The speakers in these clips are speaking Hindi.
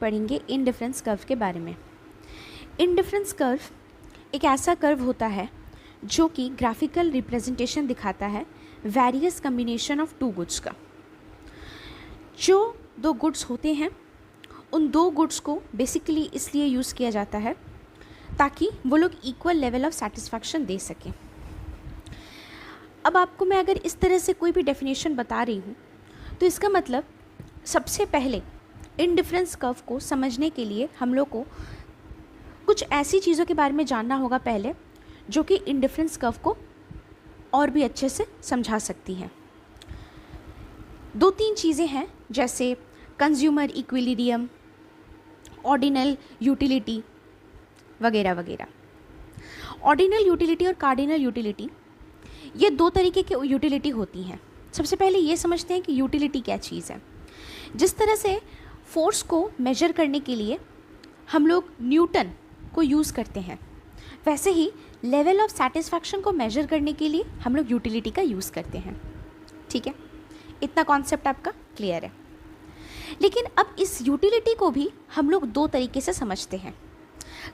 पढ़ेंगे इंडिफरेंस कर्व के बारे में। इंडिफरेंस कर्व एक ऐसा कर्व होता है जो कि ग्राफिकल रिप्रेजेंटेशन दिखाता है various combination of two goods का। जो दो गुड्स होते हैं उन दो गुड्स को बेसिकली इसलिए यूज़ किया जाता है ताकि वो लोग इक्वल लेवल ऑफ सेटिस्फैक्शन दे सकें। अब आपको मैं अगर इस तरह से कोई भी डेफिनेशन बता रही हूँ तो इसका मतलब सबसे पहले इंडिफरेंस कर्व को समझने के लिए हम लोग को कुछ ऐसी चीज़ों के बारे में जानना होगा पहले जो कि इंडिफरेंस कर्व को और भी अच्छे से समझा सकती हैं। दो तीन चीज़ें हैं जैसे कंज्यूमर इक्विलिब्रियम, ऑर्डिनल यूटिलिटी वगैरह वगैरह। ऑर्डिनल यूटिलिटी और कार्डिनल यूटिलिटी ये दो तरीके की यूटिलिटी होती हैं। सबसे पहले ये समझते हैं कि यूटिलिटी क्या चीज़ है। जिस तरह से फोर्स को मेजर करने के लिए हम लोग न्यूटन को यूज़ करते हैं, वैसे ही लेवल ऑफ सेटिस्फैक्शन को मेजर करने के लिए हम लोग यूटिलिटी का यूज़ करते हैं। ठीक है, इतना कॉन्सेप्ट आपका क्लियर है। लेकिन अब इस यूटिलिटी को भी हम लोग दो तरीके से समझते हैं।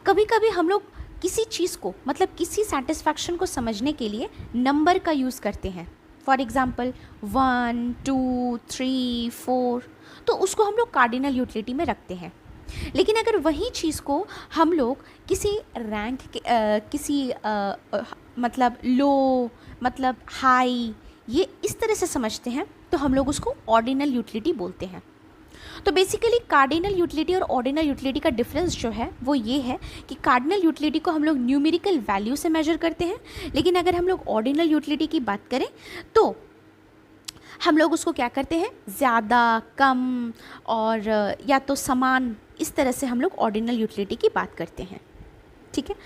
कभी कभी हम लोग किसी चीज़ को मतलब किसी सेटिस्फैक्शन को समझने के लिए नंबर का यूज़ करते हैं। फॉर एग्ज़ाम्पल 1, 2, 3, 4, तो उसको हम लोग कार्डिनल यूटिलिटी में रखते हैं। लेकिन अगर वही चीज़ को हम लोग किसी रैंक के मतलब लो मतलब हाई ये इस तरह से समझते हैं तो हम लोग उसको ऑर्डिनल यूटिलिटी बोलते हैं। तो बेसिकली कार्डिनल यूटिलिटी और ऑर्डिनल यूटिलिटी का डिफरेंस जो है वो ये है कि कार्डिनल यूटिलिटी को हम लोग न्यूमेरिकल वैल्यू से मेजर करते हैं, लेकिन अगर हम लोग ऑर्डिनल यूटिलिटी की बात करें तो हम लोग उसको क्या करते हैं, ज़्यादा कम और या तो समान, इस तरह से हम लोग ऑर्डिनल यूटिलिटी की बात करते हैं। ठीक है,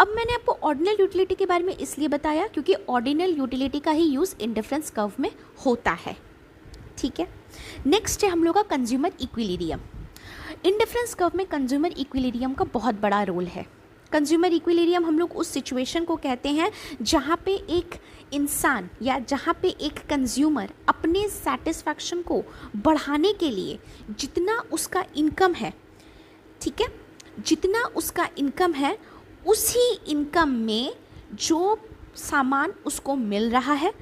अब मैंने आपको ऑर्डिनल यूटिलिटी के बारे में इसलिए बताया क्योंकि ऑर्डिनल यूटिलिटी का ही यूज़ इंडिफरेंस कर्व में होता है। ठीक है, नेक्स्ट है हम लोग का कंज्यूमर इक्विलिब्रियम। इंडिफरेंस कर्व में कंज्यूमर इक्विलिब्रियम का बहुत बड़ा रोल है। कंज्यूमर इक्विलिब्रियम हम लोग उस सिचुएशन को कहते हैं जहाँ पे एक इंसान या जहाँ पे एक कंज्यूमर अपने सेटिस्फैक्शन को बढ़ाने के लिए जितना उसका इनकम है, ठीक है, जितना उसका इनकम है उसी इनकम में जो सामान उसको मिल रहा है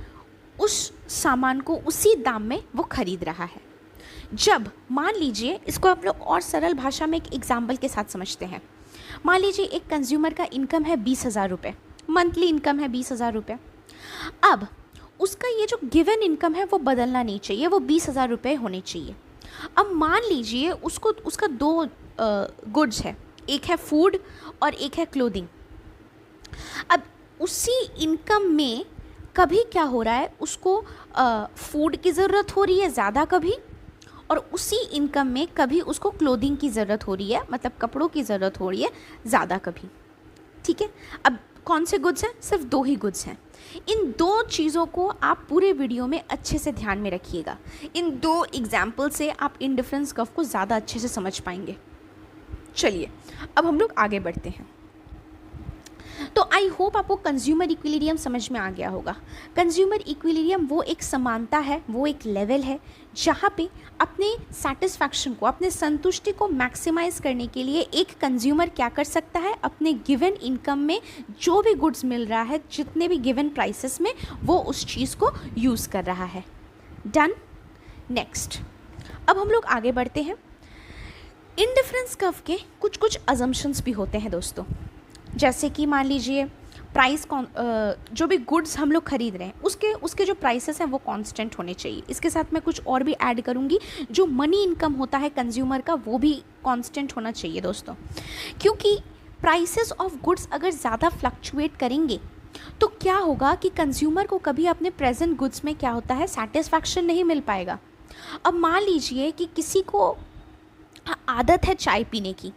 उस सामान को उसी दाम में वो खरीद रहा है। जब मान लीजिए, इसको आप लोग और सरल भाषा में एक एग्जाम्पल के साथ समझते हैं। मान लीजिए एक कंज्यूमर का इनकम है 20,000 रुपये, मंथली इनकम है 20,000 रुपये। अब उसका ये जो गिवन इनकम है वो बदलना नहीं चाहिए, वो 20,000 रुपये होने चाहिए। अब मान लीजिए उसका दो गुड्स है, एक है फूड और एक है क्लोथिंग। अब उसी इनकम में कभी क्या हो रहा है, उसको फूड की ज़रूरत हो रही है ज़्यादा कभी, और उसी इनकम में कभी उसको क्लोथिंग की ज़रूरत हो रही है, मतलब कपड़ों की ज़रूरत हो रही है ज़्यादा कभी। ठीक है, अब कौन से गुड्स हैं, सिर्फ दो ही गुड्स हैं। इन दो चीज़ों को आप पूरे वीडियो में अच्छे से ध्यान में रखिएगा। इन दो एग्जाम्पल से आप इंडिफरेंस कर्व को ज़्यादा अच्छे से समझ पाएंगे। चलिए अब हम लोग आगे बढ़ते हैं। तो आई होप आपको कंज्यूमर इक्विलिब्रियम समझ में आ गया होगा। कंज्यूमर इक्विलिब्रियम वो एक समानता है, वो एक लेवल है जहाँ पे अपने सेटिस्फैक्शन को, अपने संतुष्टि को मैक्सिमाइज करने के लिए एक कंज्यूमर क्या कर सकता है, अपने गिवन इनकम में जो भी गुड्स मिल रहा है, जितने भी गिवन प्राइसेस में, वो उस चीज़ को यूज़ कर रहा है। डन। नेक्स्ट अब हम लोग आगे बढ़ते हैं। इंडिफरेंस कर्व के कुछ कुछ अजम्पशंस भी होते हैं दोस्तों, जैसे कि मान लीजिए प्राइस जो भी गुड्स हम लोग खरीद रहे हैं उसके जो प्राइसेस हैं वो कांस्टेंट होने चाहिए। इसके साथ मैं कुछ और भी ऐड करूँगी, जो मनी इनकम होता है कंज्यूमर का वो भी कांस्टेंट होना चाहिए दोस्तों, क्योंकि प्राइसेस ऑफ गुड्स अगर ज़्यादा फ्लक्चुएट करेंगे तो क्या होगा कि कंज्यूमर को कभी अपने प्रेजेंट गुड्स में क्या होता है, सेटिस्फैक्शन नहीं मिल पाएगा। अब मान लीजिए कि किसी को आदत है चाय पीने की,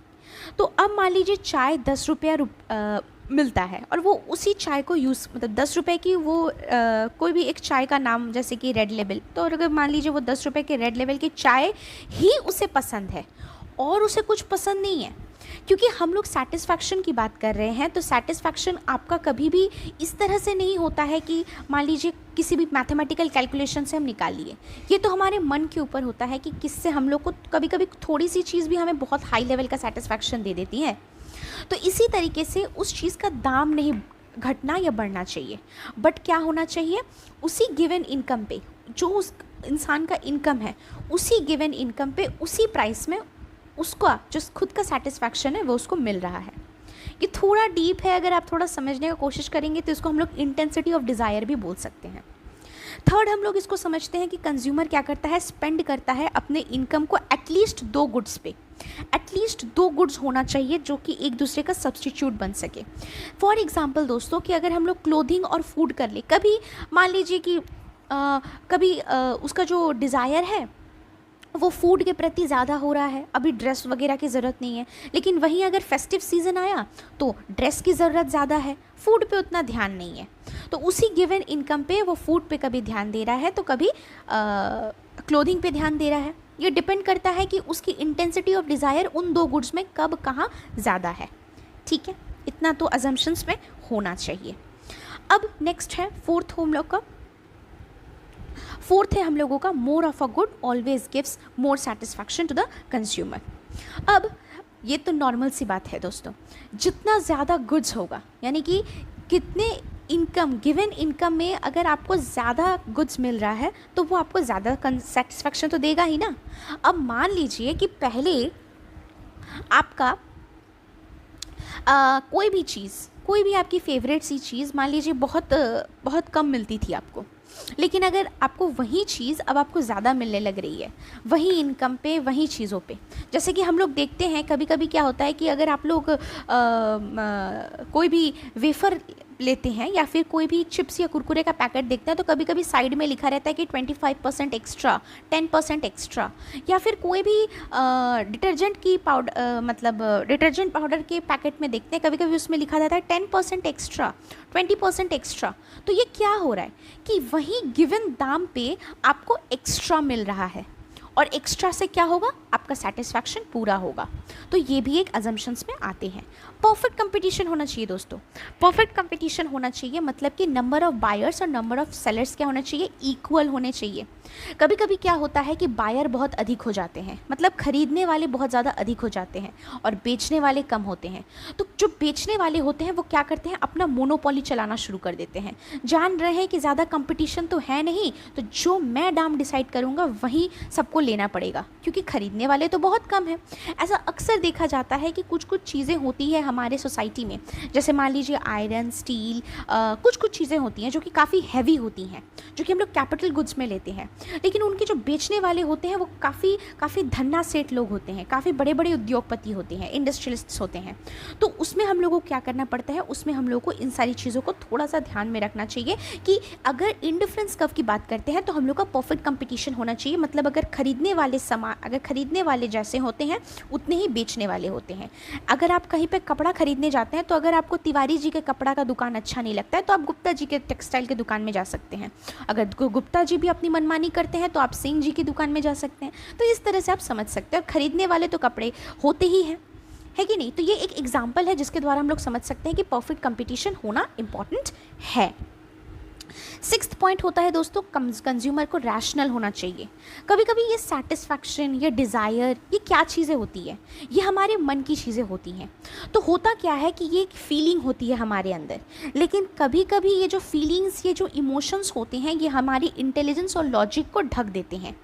तो अब मान लीजिए चाय 10 रुपया मिलता है और वो उसी चाय को यूज़, मतलब 10 रुपये की वो कोई भी एक चाय का नाम जैसे कि रेड लेबल, तो अगर मान लीजिए वो 10 रुपये के रेड लेबल की चाय ही उसे पसंद है और उसे कुछ पसंद नहीं है, क्योंकि हम लोग सेटिस्फैक्शन की बात कर रहे हैं। तो सेटिस्फैक्शन आपका कभी भी इस तरह से नहीं होता है कि मान लीजिए किसी भी मैथमेटिकल कैलकुलेशन से हम निकालिए। ये तो हमारे मन के ऊपर होता है कि किससे हम लोग को कभी कभी थोड़ी सी चीज़ भी हमें बहुत हाई लेवल का सेटिस्फैक्शन दे देती है। तो इसी तरीके से उस चीज़ का दाम नहीं घटना या बढ़ना चाहिए, बट क्या होना चाहिए, उसी गिवन इनकम पे, जो उस इंसान का इनकम है, उसी गिवन इनकम पे उसी प्राइस में उसका जो खुद का सेटिस्फैक्शन है वो उसको मिल रहा है। ये थोड़ा डीप है, अगर आप थोड़ा समझने का कोशिश करेंगे तो इसको हम लोग इंटेंसिटी ऑफ डिज़ायर भी बोल सकते हैं। थर्ड, हम लोग इसको समझते हैं कि कंज्यूमर क्या करता है, स्पेंड करता है अपने इनकम को एटलीस्ट 2 गुड्स पे। एटलीस्ट 2 गुड्स होना चाहिए जो कि एक दूसरे का सब्सटीट्यूट बन सके। फॉर एग्जाम्पल दोस्तों, कि अगर हम लोग क्लोथिंग और फूड कर ले, कभी मान लीजिए कि उसका जो डिज़ायर है वो फूड के प्रति ज़्यादा हो रहा है, अभी ड्रेस वगैरह की ज़रूरत नहीं है, लेकिन वहीं अगर फेस्टिव सीज़न आया तो ड्रेस की ज़रूरत ज़्यादा है, फूड पे उतना ध्यान नहीं है। तो उसी गिवन इनकम पे वो फूड पे कभी ध्यान दे रहा है तो कभी क्लोथिंग पे ध्यान दे रहा है। ये डिपेंड करता है कि उसकी इंटेंसिटी ऑफ डिज़ायर उन 2 गुड्स में कब कहाँ ज़्यादा है। ठीक है, इतना तो अजम्पशंस में होना चाहिए। अब नेक्स्ट है फोर्थ है हम लोगों का more of a good always gives more satisfaction to the consumer. अब ये तो नॉर्मल सी बात है दोस्तों, जितना ज़्यादा गुड्स होगा, यानी कि कितने गिवन इनकम में अगर आपको ज़्यादा गुड्स मिल रहा है तो वो आपको ज़्यादा सेटिस्फैक्शन तो देगा ही ना। अब मान लीजिए कि पहले आपका कोई भी आपकी फेवरेट सी चीज़ मान लीजिए बहुत कम मिलती थी आपको, लेकिन अगर आपको वही चीज़ अब आपको ज़्यादा मिलने लग रही है, वही इनकम पे, वही चीज़ों पे। जैसे कि हम लोग देखते हैं कभी कभी क्या होता है कि अगर आप लोग कोई भी वेफ़र लेते हैं या फिर कोई भी चिप्स या कुरकुरे का पैकेट देखते हैं तो कभी कभी साइड में लिखा रहता है कि 25% एक्स्ट्रा, 10% एक्स्ट्रा, या फिर कोई भी डिटर्जेंट पाउडर के पैकेट में देखते हैं कभी कभी उसमें लिखा रहता है 10% एक्स्ट्रा, 20% एक्स्ट्रा। तो ये क्या हो रहा है कि वही गिवन दाम पे आपको एक्स्ट्रा मिल रहा है, और एक्स्ट्रा से क्या होगा, आपका सेटिस्फैक्शन पूरा होगा। तो ये भी एक अजम्पशंस में आते हैं। परफेक्ट कंपटीशन होना चाहिए दोस्तों, परफेक्ट कंपटीशन होना चाहिए, मतलब कि नंबर ऑफ़ बायर्स और नंबर ऑफ़ सेलर्स क्या होना चाहिए, इक्वल होने चाहिए। कभी कभी क्या होता है कि बायर बहुत अधिक हो जाते हैं, मतलब खरीदने वाले बहुत ज़्यादा अधिक हो जाते हैं और बेचने वाले कम होते हैं। तो जो बेचने वाले होते हैं वो क्या करते हैं, अपना मोनोपोली चलाना शुरू कर देते हैं। जान रहे हैं कि ज़्यादा कंपटीशन तो है नहीं, तो जो मैं दाम डिसाइड करूँगा वही सबको लेना पड़ेगा, क्योंकि खरीदने वाले तो बहुत कम हैं। ऐसा अक्सर देखा जाता है कि कुछ चीज़ें होती है हमारे सोसाइटी में, जैसे मान लीजिए आयरन, स्टील, कुछ चीज़ें होती हैं जो कि काफ़ी हैवी होती हैं, जो कि हम लोग कैपिटल गुड्स में लेते हैं, लेकिन उनके जो बेचने वाले होते हैं वो काफ़ी धन्ना सेठ लोग होते हैं, काफ़ी बड़े बड़े उद्योगपति होते हैं, इंडस्ट्रियलिस्ट्स होते हैं। तो उसमें हम लोगों को क्या करना पड़ता है, उसमें हम लोगों को इन सारी चीज़ों को थोड़ा सा ध्यान में रखना चाहिए कि अगर इंडिफरेंस कर्व की बात करते हैं तो हम लोग का परफेक्ट कंपटीशन होना चाहिए। मतलब अगर खरीदने वाले जैसे होते हैं उतने ही बेचने वाले होते हैं। अगर आप कहीं पे कपड़ा खरीदने जाते हैं तो अगर आपको तिवारी जी के कपड़ा का दुकान अच्छा नहीं लगता है तो आप गुप्ता जी के टेक्सटाइल के दुकान में जा सकते हैं। अगर गुप्ता जी भी अपनी मनमानी करते हैं तो आप सिंह जी की दुकान में जा सकते हैं। तो इस तरह से आप समझ सकते हैं, और ख़रीदने वाले तो कपड़े होते ही हैं, है कि नहीं। तो ये एक एग्जाम्पल है जिसके द्वारा हम लोग समझ सकते हैं कि परफेक्ट कंपटीशन होना इम्पॉर्टेंट है। 6th पॉइंट होता है दोस्तों, कंज्यूमर को रैशनल होना चाहिए। कभी कभी ये सेटिस्फैक्शन, ये डिज़ायर, ये क्या चीज़ें होती है, ये हमारे मन की चीज़ें होती हैं। तो होता क्या है कि ये एक फीलिंग होती है हमारे अंदर, लेकिन कभी कभी ये जो फीलिंग्स, ये जो इमोशंस होते हैं, ये हमारी इंटेलिजेंस और लॉजिक को ढक देते हैं।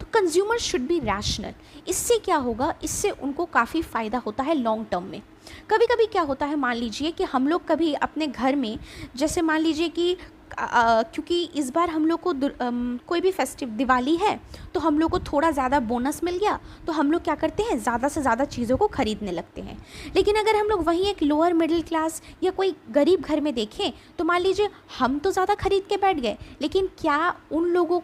तो कंज्यूमर शुड बी रैशनल। इससे क्या होगा, इससे उनको काफ़ी फ़ायदा होता है लॉन्ग टर्म में। कभी कभी क्या होता है, मान लीजिए कि हम लोग कभी अपने घर में, जैसे मान लीजिए कि क्योंकि इस बार हम लोग को कोई भी फेस्टिव दिवाली है तो हम लोग को थोड़ा ज़्यादा बोनस मिल गया, तो हम लोग क्या करते हैं, ज़्यादा से ज़्यादा चीज़ों को ख़रीदने लगते हैं। लेकिन अगर हम लोग वहीं एक लोअर मिडिल क्लास या कोई गरीब घर में देखें तो मान लीजिए हम तो ज़्यादा ख़रीद के बैठ गए, लेकिन क्या उन लोगों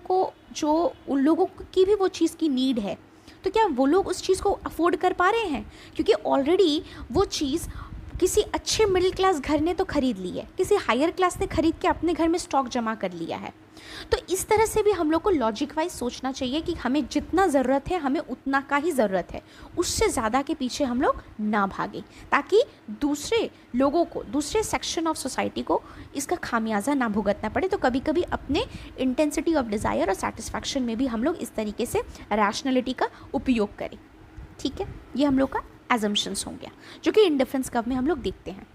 की भी वो चीज़ की नीड है, तो क्या वो लोग उस चीज़ को अफोर्ड कर पा रहे हैं? क्योंकि ऑलरेडी वो चीज़ किसी अच्छे मिडिल क्लास घर ने तो खरीद ली है, किसी हायर क्लास ने खरीद के अपने घर में स्टॉक जमा कर लिया है। तो इस तरह से भी हम लोग को लॉजिक वाइज सोचना चाहिए कि हमें जितना ज़रूरत है हमें उतना का ही ज़रूरत है, उससे ज़्यादा के पीछे हम लोग ना भागें, ताकि दूसरे लोगों को, दूसरे सेक्शन ऑफ सोसाइटी को इसका खामियाजा ना भुगतना पड़े। तो कभी कभी अपने इंटेंसिटी ऑफ डिज़ायर और सेटिस्फैक्शन में भी हम लोग इस तरीके से रैशनलिटी का उपयोग करें। ठीक है, ये हम लोग का एजम्पशंस हो गया जो कि इंडिफरेंस कर्व में हम लोग देखते हैं।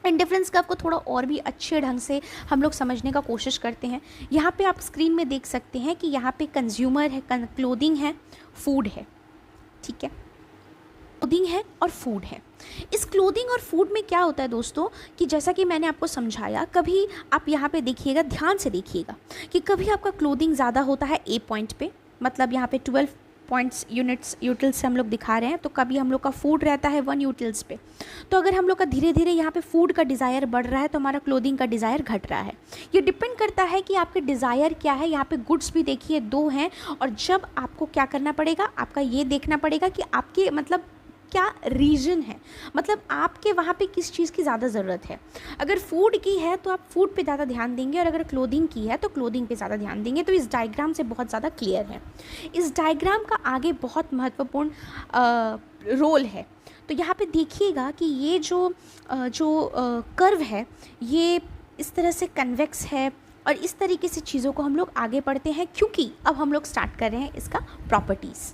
इंडिफरेंस कर्व को थोड़ा और भी अच्छे ढंग से हम लोग समझने का कोशिश करते हैं। यहाँ पे आप स्क्रीन में देख सकते हैं कि यहाँ पे कंज्यूमर है, क्लोथिंग है, फूड है। ठीक है, क्लोथिंग है और फूड है। इस क्लोथिंग और फूड में क्या होता है दोस्तों कि जैसा कि मैंने आपको समझाया, कभी आप यहाँ पे देखिएगा, ध्यान से देखिएगा कि कभी आपका क्लोथिंग ज़्यादा होता है ए पॉइंट पे, मतलब यहाँ पे 12 पॉइंट्स यूटिल्स से हम लोग दिखा रहे हैं, तो कभी हम लोग का फूड रहता है 1 यूटिल्स पे। तो अगर हम लोग का धीरे धीरे यहाँ पे फूड का डिज़ायर बढ़ रहा है तो हमारा क्लोथिंग का डिज़ायर घट रहा है। ये डिपेंड करता है कि आपके डिज़ायर क्या है। यहाँ पे गुड्स भी देखिए 2 हैं, और जब आपको क्या करना पड़ेगा, आपका ये देखना पड़ेगा कि आपके मतलब क्या रीजन है, मतलब आपके वहाँ पे किस चीज़ की ज़्यादा ज़रूरत है। अगर फूड की है तो आप फूड पे ज़्यादा ध्यान देंगे, और अगर क्लोथिंग की है तो क्लोथिंग पे ज़्यादा ध्यान देंगे। तो इस डायग्राम से बहुत ज़्यादा क्लियर है। इस डायग्राम का आगे बहुत महत्वपूर्ण रोल है। तो यहाँ पे देखिएगा कि ये जो कर्व है ये इस तरह से कन्वेक्स है, और इस तरीके से चीज़ों को हम लोग आगे पढ़ते हैं, क्योंकि अब हम लोग स्टार्ट कर रहे हैं इसका प्रॉपर्टीज़।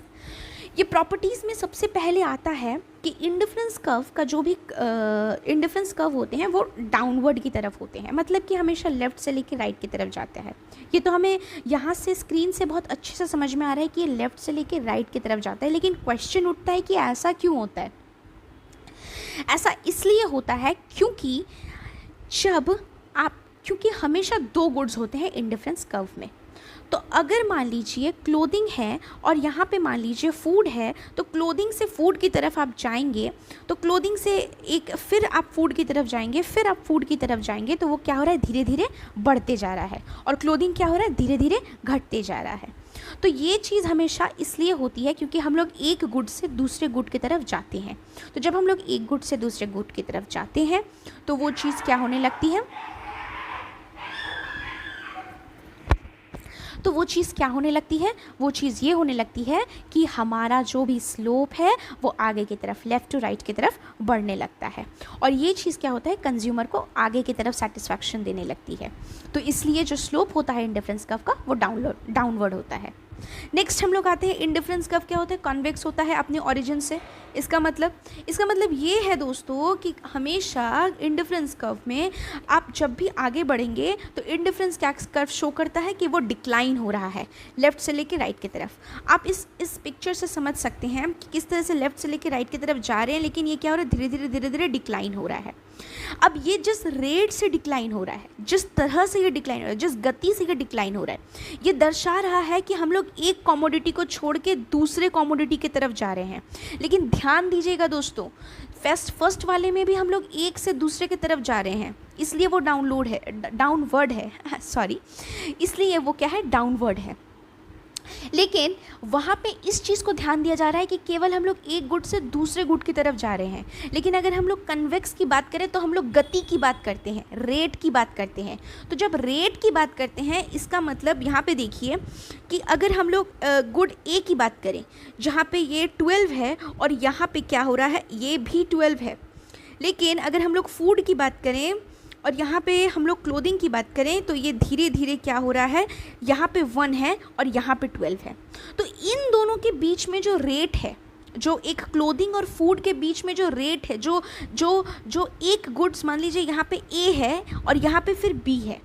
ये प्रॉपर्टीज़ में सबसे पहले आता है कि इंडिफरेंस कर्व का जो भी इंडिफरेंस कर्व होते हैं वो डाउनवर्ड की तरफ होते हैं, मतलब कि हमेशा लेफ़्ट से लेकर राइट की तरफ जाता है। ये तो हमें यहाँ से स्क्रीन से बहुत अच्छे से समझ में आ रहा है कि ये लेफ़्ट से लेकर राइट की तरफ जाता है, लेकिन क्वेश्चन उठता है कि ऐसा क्यों होता है। ऐसा इसलिए होता है क्योंकि हमेशा 2 गुड्स होते हैं इंडिफरेंस कर्व में। तो अगर मान लीजिए क्लोथिंग है और यहाँ पे मान लीजिए फूड है, तो क्लोथिंग से फूड की तरफ आप जाएंगे, तो क्लोथिंग से फिर आप फूड की तरफ जाएंगे, फिर आप फूड की तरफ जाएंगे, तो वो क्या हो रहा है, धीरे धीरे बढ़ते जा रहा है, और क्लोथिंग क्या हो रहा है, धीरे धीरे घटते जा रहा है। तो ये चीज़ हमेशा इसलिए होती है क्योंकि हम लोग एक गुड से दूसरे गुड की तरफ जाते हैं। तो जब हम लोग एक गुड से दूसरे गुड की तरफ जाते हैं तो वो चीज़ क्या होने लगती है, वो चीज़ ये होने लगती है कि हमारा जो भी स्लोप है वो आगे की तरफ, लेफ़्ट टू राइट की तरफ बढ़ने लगता है, और ये चीज़ क्या होता है, कंज्यूमर को आगे की तरफ सेटिस्फैक्शन देने लगती है। तो इसलिए जो स्लोप होता है इंडिफरेंस कर्व का वो डाउनवर्ड होता है। नेक्स्ट हम लोग आते हैं, इंडिफरेंस कर्व क्या होता है, कॉन्वेक्स होता है अपने ओरिजिन से। इसका मतलब ये है दोस्तों कि हमेशा इंडिफरेंस कर्व में आप जब भी आगे बढ़ेंगे तो इंडिफरेंस कर्व शो करता है कि वो डिक्लाइन हो रहा है लेफ़्ट से लेके राइट की तरफ। आप इस पिक्चर से समझ सकते हैं कि किस तरह से लेफ़्ट से लेके राइट की तरफ जा रहे हैं, लेकिन ये क्या हो रहा है, धीरे धीरे डिक्लाइन हो रहा है। अब ये जिस रेट से डिक्लाइन हो रहा है, जिस तरह से ये डिक्लाइन हो रहा है, जिस गति से ये डिक्लाइन हो रहा है, ये दर्शा रहा है कि हम लोग एक कमोडिटी को छोड़ के दूसरे कमोडिटी की तरफ जा रहे हैं। लेकिन ध्यान दीजिएगा दोस्तों, फर्स्ट वाले में भी हम लोग एक से दूसरे की तरफ जा रहे हैं, इसलिए वो डाउनवर्ड है सॉरी, इसलिए वो क्या है, डाउनवर्ड है। लेकिन वहाँ पे इस चीज़ को ध्यान दिया जा रहा है कि केवल हम लोग एक गुड से दूसरे गुड की तरफ जा रहे हैं। लेकिन अगर हम लोग कन्वेक्स की बात करें तो हम लोग गति की बात करते हैं, रेट की बात करते हैं। तो जब रेट की बात करते हैं, इसका मतलब यहाँ पे देखिए कि अगर हम लोग गुड ए की बात करें, जहाँ पे ये 12 है और यहाँ पे क्या हो रहा है, ये भी 12 है। लेकिन अगर हम लोग फूड की बात करें और यहाँ पे हम लोग क्लोथिंग की बात करें तो ये धीरे धीरे क्या हो रहा है, यहाँ पे 1 है और यहाँ पे 12 है। तो इन दोनों के बीच में जो रेट है, जो एक क्लोथिंग और फूड के बीच में जो रेट है, जो एक गुड्स मान लीजिए यहाँ पे ए है और यहाँ पे फिर बी है,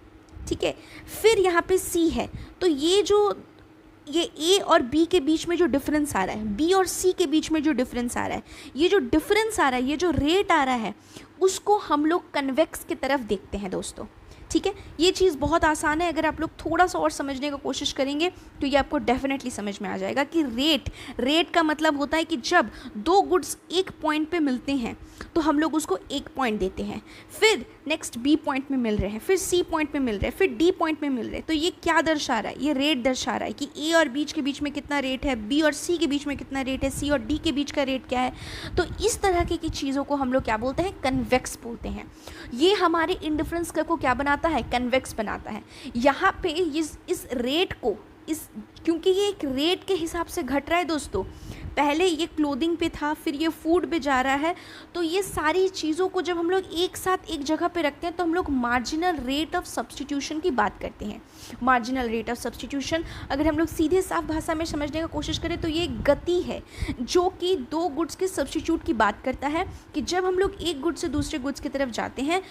ठीक है, फिर यहाँ पे सी है, तो ये ए और बी के बीच में जो डिफरेंस आ रहा है, बी और सी के बीच में जो डिफरेंस आ रहा है, ये जो डिफरेंस आ रहा है, ये जो रेट आ रहा है, उसको हम लोग कन्वेक्स की तरफ देखते हैं दोस्तों। ठीक ठीक है, ये चीज़ बहुत आसान है, अगर आप लोग थोड़ा सा और समझने का कोशिश करेंगे तो ये आपको डेफिनेटली समझ में आ जाएगा कि रेट का मतलब होता है कि जब दो गुड्स एक पॉइंट पे मिलते हैं तो हम लोग उसको एक पॉइंट देते हैं, फिर नेक्स्ट बी पॉइंट में मिल रहे हैं, फिर सी पॉइंट में मिल रहे हैं, फिर डी पॉइंट में मिल रहे हैं, तो ये क्या दर्शा रहा है, ये रेट दर्शा रहा है कि ए और बीच के बीच में कितना रेट है, बी और सी के बीच में कितना रेट है, सी और डी के बीच का रेट क्या है। तो इस तरह की चीज़ों को हम लोग क्या बोलते हैं, कन्वेक्स बोलते हैं। ये हमारे इंडिफरेंस कर्व को क्या बनाता है, कन्वेक्स बनाता है। यहाँ पे इस रेट को क्योंकि ये एक रेट के हिसाब से घट रहा है दोस्तों, पहले ये क्लोथिंग पे था, फिर ये फूड पे जा रहा है, तो ये सारी चीज़ों को जब हम लोग एक साथ एक जगह पे रखते हैं तो हम लोग मार्जिनल रेट ऑफ सब्स्टिट्यूशन की बात करते हैं। मार्जिनल रेट ऑफ सब्स्टिट्यूशन अगर हम लोग सीधे साफ भाषा में समझने का कोशिश करें तो ये एक गति है जो कि दो गुड्स के सब्स्टिट्यूट की बात करता है, कि जब हम लोग एक गुड्स से दूसरे गुड्स की तरफ जाते हैं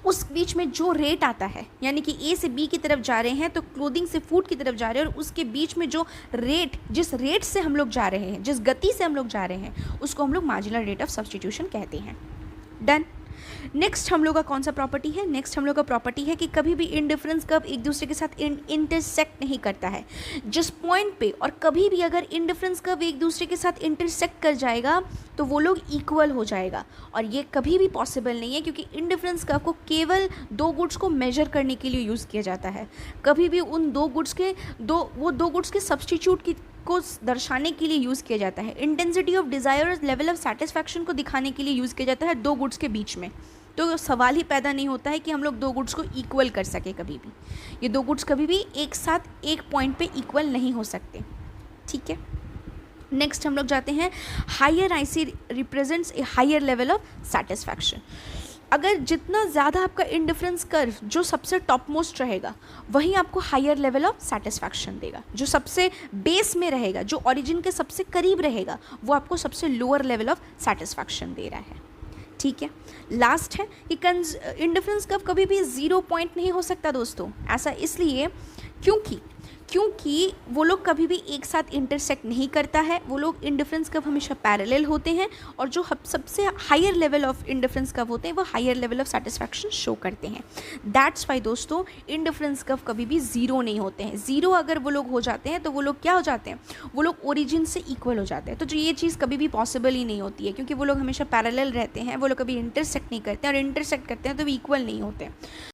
उस बीच में जो रेट आता है, यानी कि ए से बी की तरफ जा रहे हैं तो क्लोथिंग से फूड की तरफ जा रहे हैं, और उसके बीच में जो रेट, जिस रेट से हम लोग जा रहे हैं, जिस गति से हम लोग जा रहे हैं, उसको हम लोग मार्जिनल रेट ऑफ सब्स्टिट्यूशन कहते हैं। डन। नेक्स्ट हम लोग का कौन सा प्रॉपर्टी है, नेक्स्ट हम लोग का प्रॉपर्टी है कि कभी भी इंडिफरेंस कर्व एक दूसरे के साथ इंटरसेक्ट नहीं करता है। जिस पॉइंट पे और कभी भी अगर इंडिफरेंस कर्व एक दूसरे के साथ इंटरसेक्ट कर जाएगा तो वो लोग इक्वल हो जाएगा, और ये कभी भी पॉसिबल नहीं है क्योंकि इंडिफरेंस कर्व को केवल दो गुड्स को मेजर करने के लिए यूज़ किया जाता है। कभी भी उन दो गुड्स के सब्स्टिट्यूट को दर्शाने के लिए यूज़ किया जाता है। इंटेंसिटी ऑफ डिज़ायर और लेवल ऑफ सेटिस्फैक्शन को दिखाने के लिए यूज़ किया जाता है दो गुड्स के बीच में। तो सवाल ही पैदा नहीं होता है कि हम लोग दो गुड्स को इक्वल कर सके कभी भी। ये दो गुड्स कभी भी एक साथ एक पॉइंट पे इक्वल नहीं हो सकते, ठीक है। नेक्स्ट हम लोग जाते हैं, higher IC represents a higher level of satisfaction. अगर जितना ज़्यादा आपका इंडिफरेंस कर्व जो सबसे टॉप मोस्ट रहेगा वहीं आपको हायर लेवल ऑफ सेटिस्फैक्शन देगा, जो सबसे बेस में रहेगा, जो ओरिजिन के सबसे करीब रहेगा, वो आपको सबसे लोअर लेवल ऑफ सेटिस्फैक्शन दे रहा है, ठीक है। लास्ट है कि इंडिफरेंस कर्व कभी भी 0 पॉइंट नहीं हो सकता दोस्तों। ऐसा इसलिए क्योंकि वो लोग कभी भी एक साथ इंटरसेक्ट नहीं करता है, वो लोग इंडिफरेंस कर्व हमेशा पैरेलल होते हैं, और जो सबसे higher level of indifference curve होते हैं वो higher level of satisfaction show करते हैं। दैट्स वाई दोस्तों इंडिफरेंस कर्व कभी भी 0 नहीं होते हैं। 0 अगर वो लोग हो जाते हैं तो वो लोग क्या हो जाते हैं, वो लोग ओरिजिन से इक्वल हो जाते हैं। तो जो ये चीज़ कभी भी पॉसिबल ही नहीं होती है, क्योंकि वो लोग हमेशा पैरेलल रहते हैं, वो लोग कभी इंटरसेक्ट नहीं करते हैं, और इंटरसेक्ट करते हैं तो भी इक्वल नहीं होते हैं।